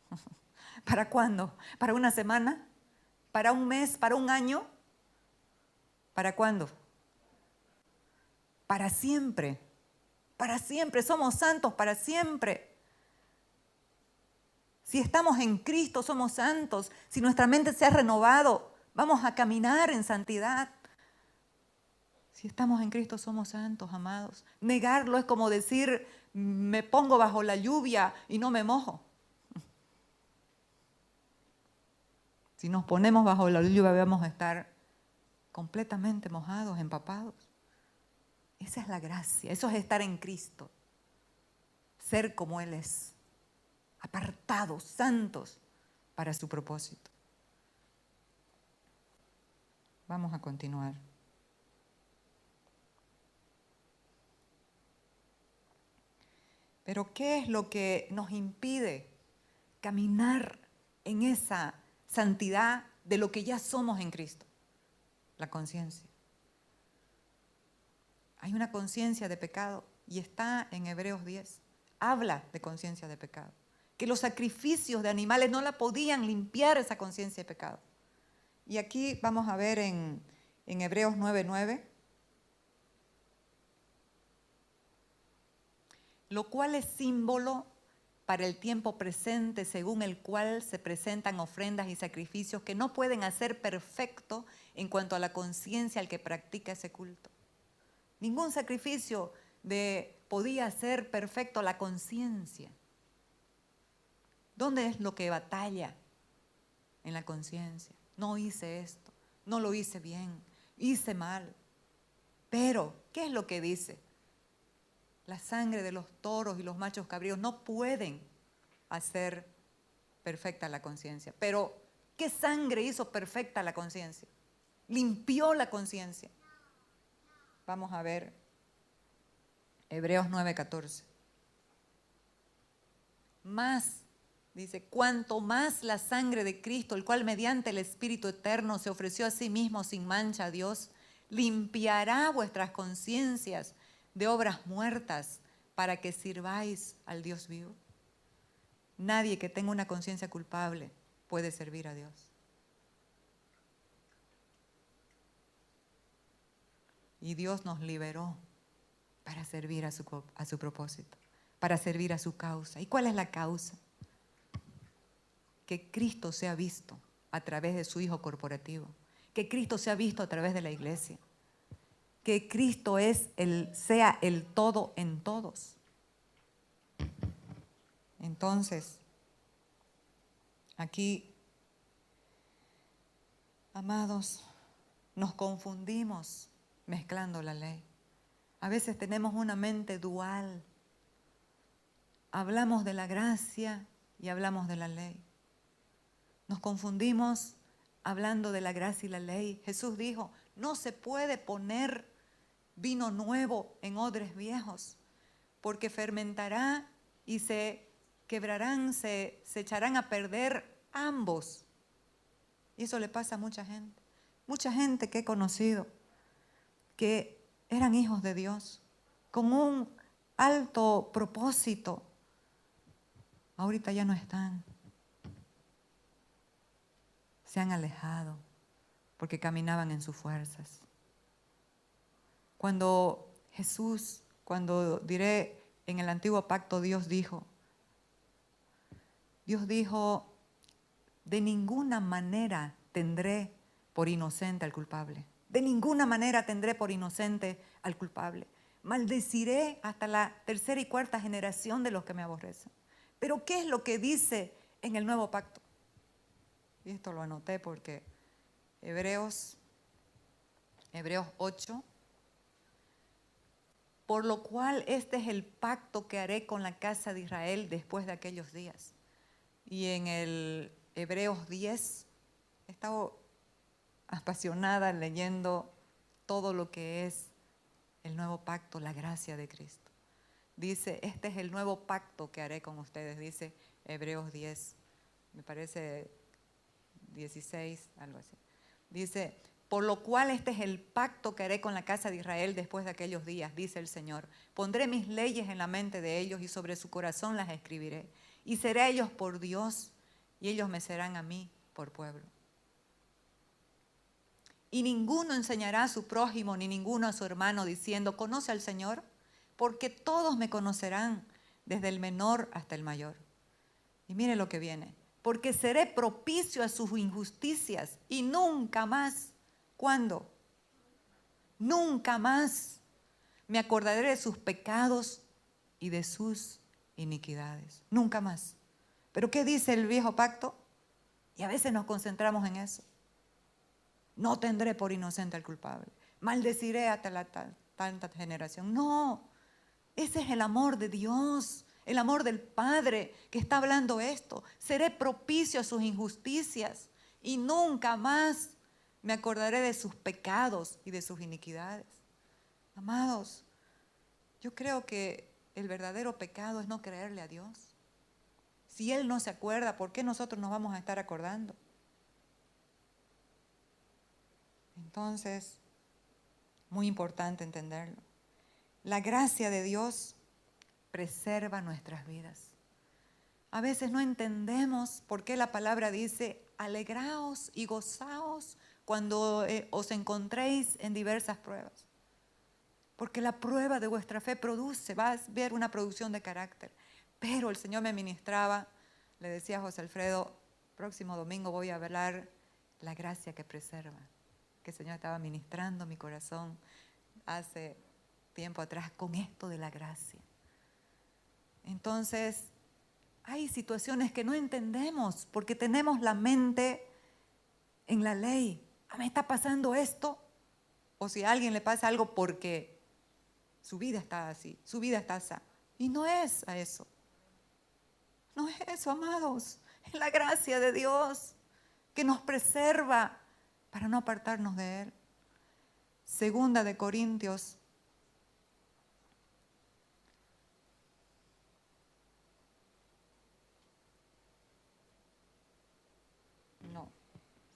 ¿Para cuándo? ¿Para una semana? ¿Para un mes? ¿Para un año? ¿Para cuándo? Para siempre. Para siempre. Somos santos para siempre. Si estamos en Cristo, somos santos. Si nuestra mente se ha renovado, vamos a caminar en santidad. Si estamos en Cristo, somos santos, amados. Negarlo es como decir, me pongo bajo la lluvia y no me mojo. Si nos ponemos bajo la lluvia, vamos a estar completamente mojados, empapados. Esa es la gracia, eso es estar en Cristo. Ser como Él es, apartados, santos para su propósito. Vamos a continuar. Pero ¿qué es lo que nos impide caminar en esa santidad de lo que ya somos en Cristo? La conciencia. Hay una conciencia de pecado y está en Hebreos 10. Habla de conciencia de pecado. Que los sacrificios de animales no la podían limpiar esa conciencia de pecado. Y aquí vamos a ver en Hebreos 9:9. Lo cual es símbolo para el tiempo presente, según el cual se presentan ofrendas y sacrificios que no pueden hacer perfecto en cuanto a la conciencia al que practica ese culto. Ningún sacrificio podía hacer perfecto la conciencia. ¿Dónde es lo que batalla? En la conciencia. No hice esto, no lo hice bien, hice mal. Pero, ¿qué es lo que dice? La sangre de los toros y los machos cabríos no pueden hacer perfecta la conciencia. Pero, ¿qué sangre hizo perfecta la conciencia? Limpió la conciencia. Vamos a ver Hebreos 9:14. Mas Dice, cuanto más la sangre de Cristo, el cual mediante el Espíritu Eterno se ofreció a sí mismo sin mancha a Dios, limpiará vuestras conciencias de obras muertas para que sirváis al Dios vivo. Nadie que tenga una conciencia culpable puede servir a Dios. Y Dios nos liberó para servir a su propósito, para servir a su causa. ¿Y cuál es la causa? Que Cristo sea visto a través de su Hijo corporativo, que Cristo sea visto a través de la iglesia, que Cristo sea el todo en todos. Entonces, aquí, amados, nos confundimos mezclando la ley. A veces tenemos una mente dual. Hablamos de la gracia y hablamos de la ley. Nos confundimos hablando de la gracia y la ley. Jesús dijo, no se puede poner vino nuevo en odres viejos, porque fermentará y se quebrarán, se echarán a perder ambos. Y eso le pasa a mucha gente. Mucha gente que he conocido, que eran hijos de Dios, con un alto propósito, ahorita ya no están. Se han alejado porque caminaban en sus fuerzas. Cuando diré en el antiguo pacto, Dios dijo, de ninguna manera tendré por inocente al culpable. De ninguna manera tendré por inocente al culpable. Maldeciré hasta la tercera y cuarta generación de los que me aborrecen. Pero ¿qué es lo que dice en el nuevo pacto? Y esto lo anoté porque Hebreos 8, por lo cual este es el pacto que haré con la casa de Israel después de aquellos días. Y en el Hebreos 10, he estado apasionada leyendo todo lo que es el nuevo pacto, la gracia de Cristo. Dice, este es el nuevo pacto que haré con ustedes, dice Hebreos 10, me parece 16, algo así. Dice, por lo cual este es el pacto que haré con la casa de Israel después de aquellos días, dice el Señor. Pondré mis leyes en la mente de ellos y sobre su corazón las escribiré. Y seré a ellos por Dios y ellos me serán a mí por pueblo. Y ninguno enseñará a su prójimo ni ninguno a su hermano diciendo, ¿conoce al Señor? Porque todos me conocerán, desde el menor hasta el mayor. Y mire lo que viene. Porque seré propicio a sus injusticias y nunca más. ¿Cuándo? Nunca más me acordaré de sus pecados y de sus iniquidades. Nunca más. ¿Pero qué dice el viejo pacto? Y a veces nos concentramos en eso. No tendré por inocente al culpable. Maldeciré hasta la tanta generación. No, ese es el amor de Dios, el amor del Padre que está hablando esto. Seré propicio a sus injusticias y nunca más me acordaré de sus pecados y de sus iniquidades. Amados, yo creo que el verdadero pecado es no creerle a Dios. Si Él no se acuerda, ¿por qué nosotros nos vamos a estar acordando? Entonces, muy importante entenderlo. La gracia de Dios preserva nuestras vidas. A veces no entendemos por qué la palabra dice, alegraos y gozaos cuando os encontréis en diversas pruebas. Porque la prueba de vuestra fe va a ver una producción de carácter. Pero el Señor me ministraba, le decía a José Alfredo, próximo domingo voy a hablar la gracia que preserva. Que el Señor estaba ministrando mi corazón hace tiempo atrás con esto de la gracia. Entonces, hay situaciones que no entendemos porque tenemos la mente en la ley. ¿Me está pasando esto? O si a alguien le pasa algo porque su vida está así, su vida está así. Y no es a eso. No es eso, amados. Es la gracia de Dios que nos preserva para no apartarnos de Él. Segunda de Corintios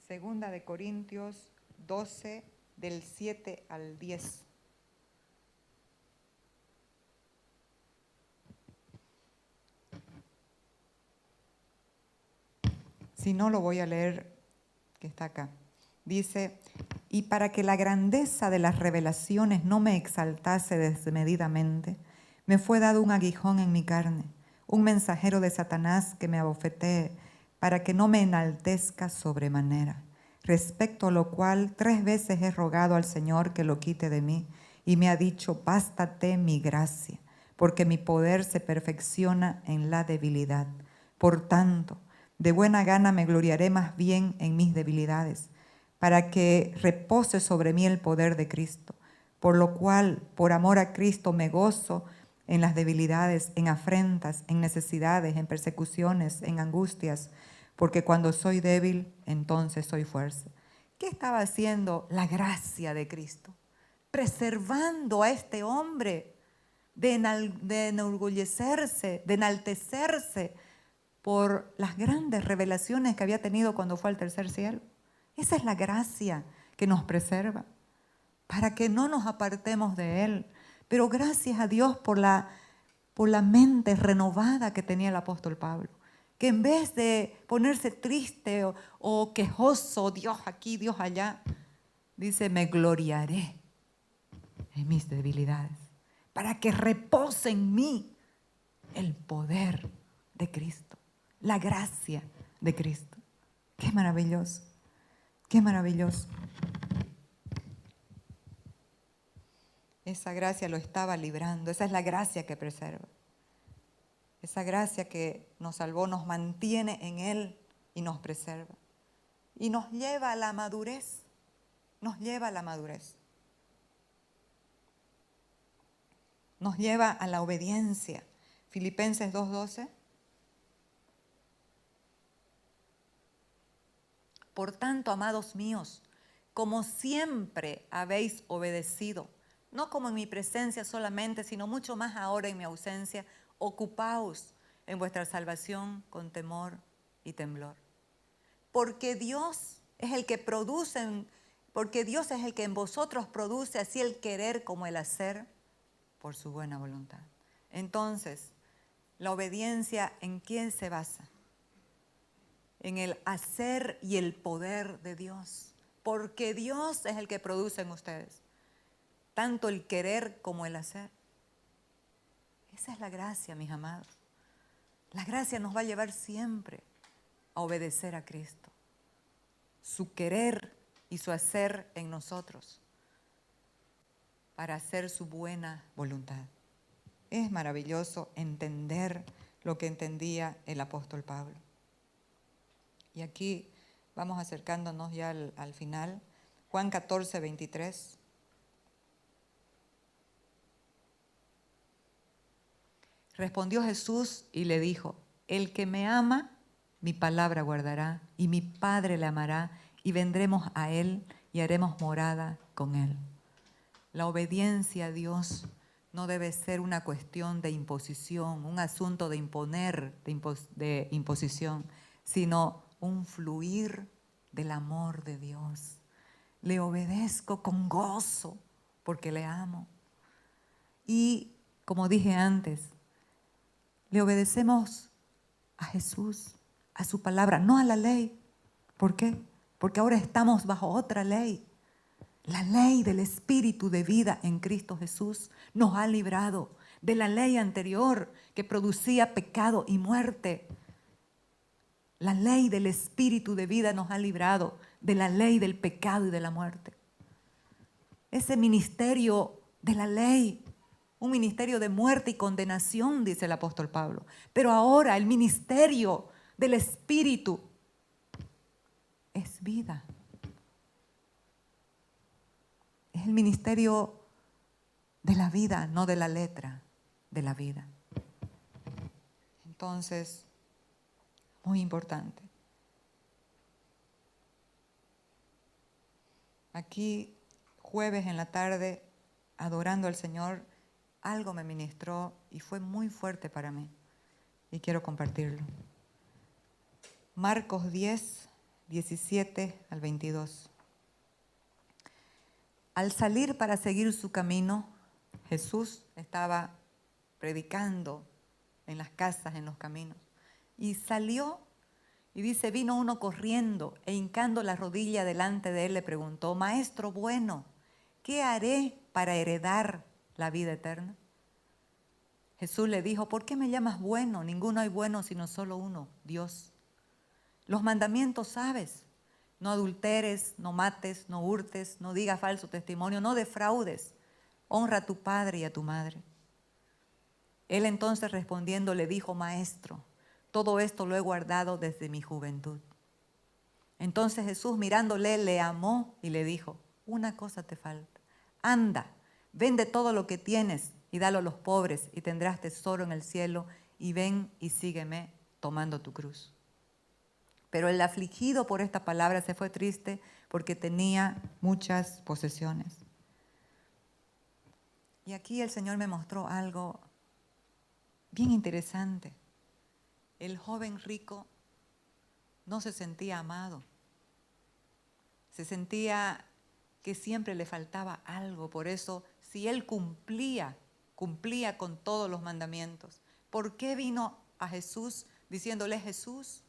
Segunda de Corintios 12, del 7 al 10. Si no, lo voy a leer, que está acá. Dice, y para que la grandeza de las revelaciones no me exaltase desmedidamente, me fue dado un aguijón en mi carne, un mensajero de Satanás que me abofetee, para que no me enaltezca sobremanera. Respecto a lo cual 3 veces he rogado al Señor que lo quite de mí, y me ha dicho, bástate mi gracia, porque mi poder se perfecciona en la debilidad. Por tanto, de buena gana me gloriaré más bien en mis debilidades, para que repose sobre mí el poder de Cristo. Por lo cual, por amor a Cristo, me gozo en las debilidades, en afrentas, en necesidades, en persecuciones, en angustias, porque cuando soy débil, entonces soy fuerza. ¿Qué estaba haciendo la gracia de Cristo? Preservando a este hombre de enorgullecerse, de enaltecerse por las grandes revelaciones que había tenido cuando fue al tercer cielo. Esa es la gracia que nos preserva, para que no nos apartemos de Él. Pero gracias a Dios por la mente renovada que tenía el apóstol Pablo, que en vez de ponerse triste o quejoso, Dios aquí, Dios allá, dice, me gloriaré en mis debilidades, para que repose en mí el poder de Cristo, la gracia de Cristo. Qué maravilloso, qué maravilloso. Esa gracia lo estaba librando, esa es la gracia que preserva. Esa gracia que nos salvó, nos mantiene en Él y nos preserva. Y nos lleva a la madurez, nos lleva a la madurez. Nos lleva a la obediencia. Filipenses 2:12. Por tanto, amados míos, como siempre habéis obedecido, no como en mi presencia solamente, sino mucho más ahora en mi ausencia, ocupaos en vuestra salvación con temor y temblor. Porque Dios es el que produce, porque Dios es el que en vosotros produce así el querer como el hacer por su buena voluntad. Entonces, la obediencia, ¿en quién se basa? En el hacer y el poder de Dios, porque Dios es el que produce en ustedes, tanto el querer como el hacer. Esa es la gracia, mis amados. La gracia nos va a llevar siempre a obedecer a Cristo, su querer y su hacer en nosotros, para hacer su buena voluntad. Es maravilloso entender lo que entendía el apóstol Pablo. Y aquí vamos acercándonos ya al final. Juan 14, 23. Respondió Jesús y le dijo, el que me ama, mi palabra guardará, y mi Padre le amará, y vendremos a Él y haremos morada con Él. La obediencia a Dios no debe ser una cuestión de imposición, un asunto de imponer, de imposición, sino un fluir del amor de Dios. Le obedezco con gozo porque le amo. Y como dije antes, le obedecemos a Jesús, a su palabra, no a la ley. ¿Por qué? Porque ahora estamos bajo otra ley. La ley del Espíritu de vida en Cristo Jesús nos ha librado de la ley anterior que producía pecado y muerte. La ley del Espíritu de vida nos ha librado de la ley del pecado y de la muerte. Ese ministerio de la ley, un ministerio de muerte y condenación, dice el apóstol Pablo. Pero ahora el ministerio del Espíritu es vida. Es el ministerio de la vida, no de la letra, de la vida. Entonces, muy importante. Aquí, jueves en la tarde, adorando al Señor, algo me ministró y fue muy fuerte para mí. Y quiero compartirlo. Marcos 10, 17 al 22. Al salir para seguir su camino, Jesús estaba predicando en las casas, en los caminos. Y salió y dice, vino uno corriendo e hincando la rodilla delante de él le preguntó, Maestro bueno, ¿qué haré para heredar la vida eterna? Jesús le dijo, ¿por qué me llamas bueno? Ninguno hay bueno sino solo uno, Dios. Los mandamientos sabes, no adulteres, no mates, no hurtes, no digas falso testimonio, no defraudes, honra a tu padre y a tu madre. Él entonces respondiendo le dijo, Maestro, todo esto lo he guardado desde mi juventud. Entonces Jesús mirándole le amó y le dijo, una cosa te falta, anda, vende todo lo que tienes y dalo a los pobres y tendrás tesoro en el cielo y ven y sígueme tomando tu cruz. Pero el afligido por esta palabra se fue triste porque tenía muchas posesiones. Y aquí el Señor me mostró algo bien interesante. El joven rico no se sentía amado. Se sentía que siempre le faltaba algo. Por eso, si él cumplía con todos los mandamientos, ¿por qué vino a Jesús diciéndole, Jesús,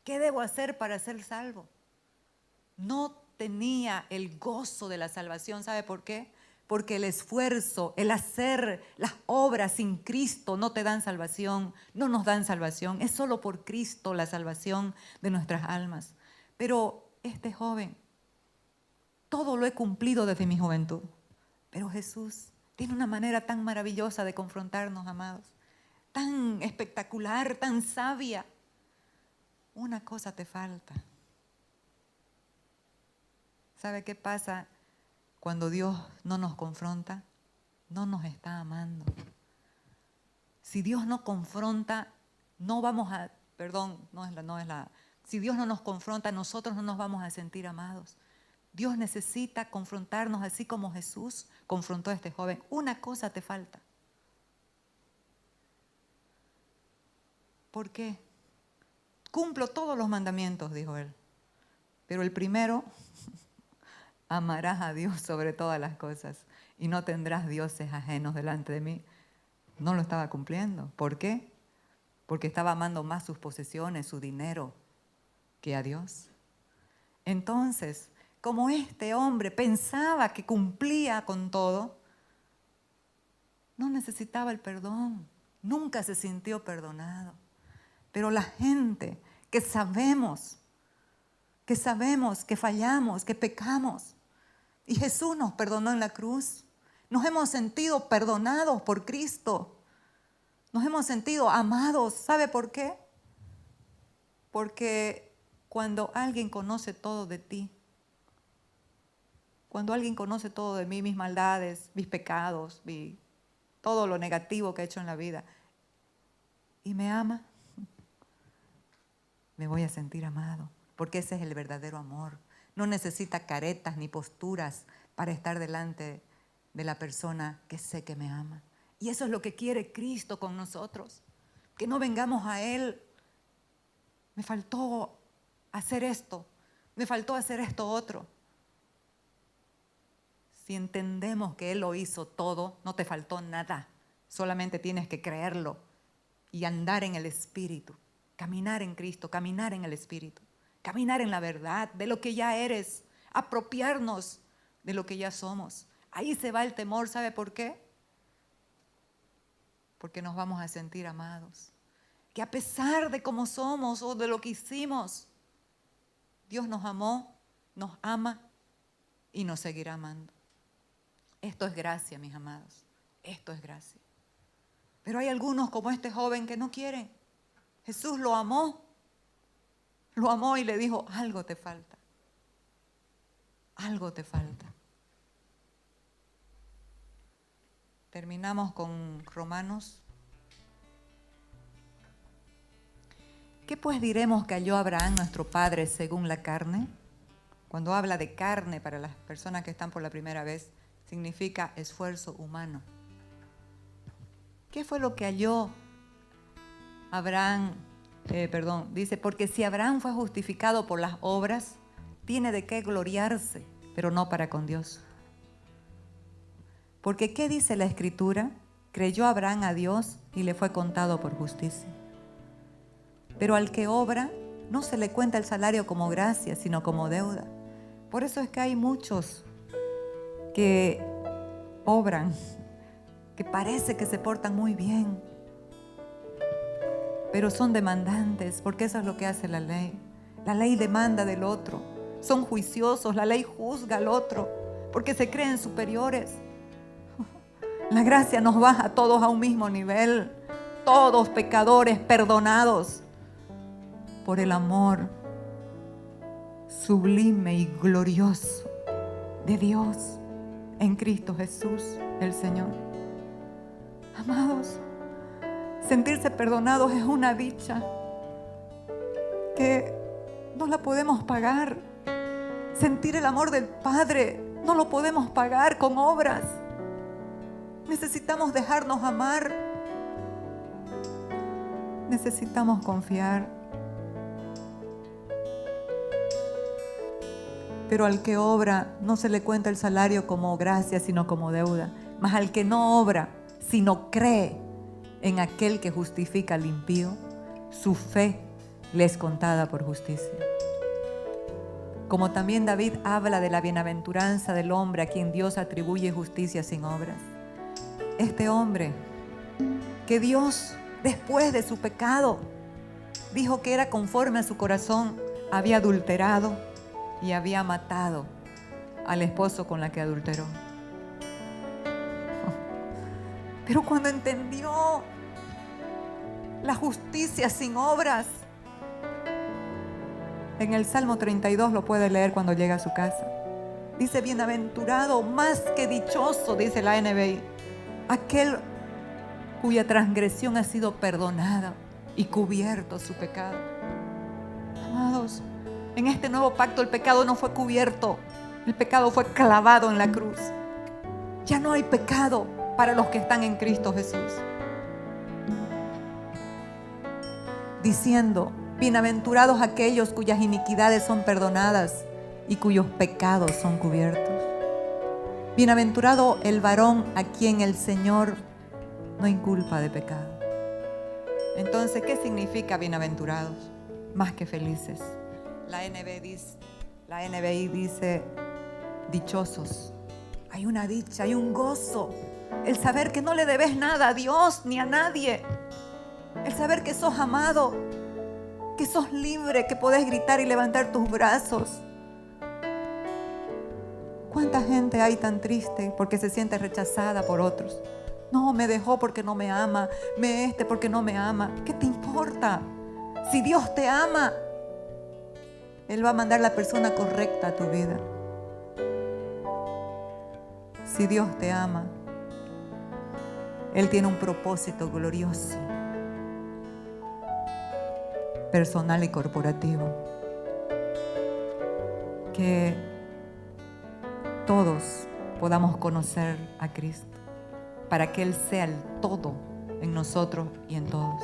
¿qué debo hacer para ser salvo? No tenía el gozo de la salvación. ¿Sabe por qué? Porque el esfuerzo, el hacer las obras sin Cristo no te dan salvación, no nos dan salvación. Es solo por Cristo la salvación de nuestras almas. Pero este joven, todo lo he cumplido desde mi juventud. Pero Jesús tiene una manera tan maravillosa de confrontarnos, amados, tan espectacular, tan sabia. Una cosa te falta. ¿Sabe qué pasa cuando Dios no nos confronta? No nos está amando. Si Dios no confronta, no vamos a, si Dios no nos confronta, nosotros no nos vamos a sentir amados. Dios necesita confrontarnos así como Jesús confrontó a este joven. Una cosa te falta. ¿Por qué? Cumplo todos los mandamientos, dijo él. Pero el primero, amarás a Dios sobre todas las cosas y no tendrás dioses ajenos delante de mí. No lo estaba cumpliendo. ¿Por qué? Porque estaba amando más sus posesiones, su dinero, que a Dios. Entonces, como este hombre pensaba que cumplía con todo, no necesitaba el perdón. Nunca se sintió perdonado. Pero la gente que sabemos que fallamos, que pecamos, y Jesús nos perdonó en la cruz, nos hemos sentido perdonados por Cristo, nos hemos sentido amados. ¿Sabe por qué? Porque cuando alguien conoce todo de ti, cuando alguien conoce todo de mí, mis maldades, mis pecados, todo lo negativo que he hecho en la vida, y me ama, me voy a sentir amado, porque ese es el verdadero amor. No necesita caretas ni posturas para estar delante de la persona que sé que me ama. Y eso es lo que quiere Cristo con nosotros, que no vengamos a Él. Me faltó hacer esto, me faltó hacer esto otro. Si entendemos que Él lo hizo todo, no te faltó nada. Solamente tienes que creerlo y andar en el Espíritu. Caminar en Cristo, caminar en el Espíritu, caminar en la verdad de lo que ya eres, apropiarnos de lo que ya somos. Ahí se va el temor. ¿Sabe por qué? Porque nos vamos a sentir amados. Que a pesar de cómo somos o de lo que hicimos, Dios nos amó, nos ama y nos seguirá amando. Esto es gracia, mis amados. Esto es gracia. Pero hay algunos como este joven que no quieren. Jesús lo amó y le dijo, algo te falta, algo te falta. Terminamos con Romanos. ¿Qué pues diremos que halló Abraham, nuestro padre, según la carne? Cuando habla de carne para las personas que están por la primera vez, significa esfuerzo humano. ¿Qué fue lo que halló Abraham dice, porque si Abraham fue justificado por las obras, tiene de qué gloriarse, pero no para con Dios. Porque ¿qué dice la Escritura? Creyó Abraham a Dios y le fue contado por justicia. Pero al que obra, no se le cuenta el salario como gracia, sino como deuda. Por eso es que hay muchos que obran, que parece que se portan muy bien, pero son demandantes, porque eso es lo que hace la ley. La ley demanda del otro. Son juiciosos, la ley juzga al otro, porque se creen superiores. La gracia nos baja a todos a un mismo nivel, todos pecadores perdonados por el amor sublime y glorioso de Dios en Cristo Jesús, el Señor. Amados, sentirse perdonados es una dicha que no la podemos pagar. Sentir el amor del Padre no lo podemos pagar con obras. Necesitamos dejarnos amar. Necesitamos confiar. Pero al que obra no se le cuenta el salario como gracia, sino como deuda. Mas al que no obra, sino cree en aquel que justifica al impío, su fe le es contada por justicia. Como también David habla de la bienaventuranza del hombre a quien Dios atribuye justicia sin obras. Este hombre que Dios, después de su pecado, dijo que era conforme a su corazón, había adulterado y había matado al esposo con la que adulteró. Pero cuando entendió la justicia sin obras, en el Salmo 32 lo puede leer cuando llega a su casa. Dice, bienaventurado, más que dichoso, dice la NBI, aquel cuya transgresión ha sido perdonada y cubierto su pecado. Amados, en este nuevo pacto el pecado no fue cubierto, el pecado fue clavado en la cruz. Ya no hay pecado para los que están en Cristo Jesús. Diciendo, bienaventurados aquellos cuyas iniquidades son perdonadas y cuyos pecados son cubiertos. Bienaventurado el varón a quien el Señor no inculpa de pecado. Entonces, ¿qué significa bienaventurados? Más que felices. La NBI dice dichosos. Hay una dicha, hay un gozo. El saber que no le debes nada a Dios ni a nadie. El saber que sos amado, que sos libre, que podés gritar y levantar tus brazos. ¿Cuánta gente hay tan triste porque se siente rechazada por otros? No, me dejó porque no me ama, porque no me ama. ¿Qué te importa? Si Dios te ama, Él va a mandar la persona correcta a tu vida. Si Dios te ama, Él tiene un propósito glorioso, personal y corporativo, que todos podamos conocer a Cristo, para que Él sea el todo en nosotros y en todos.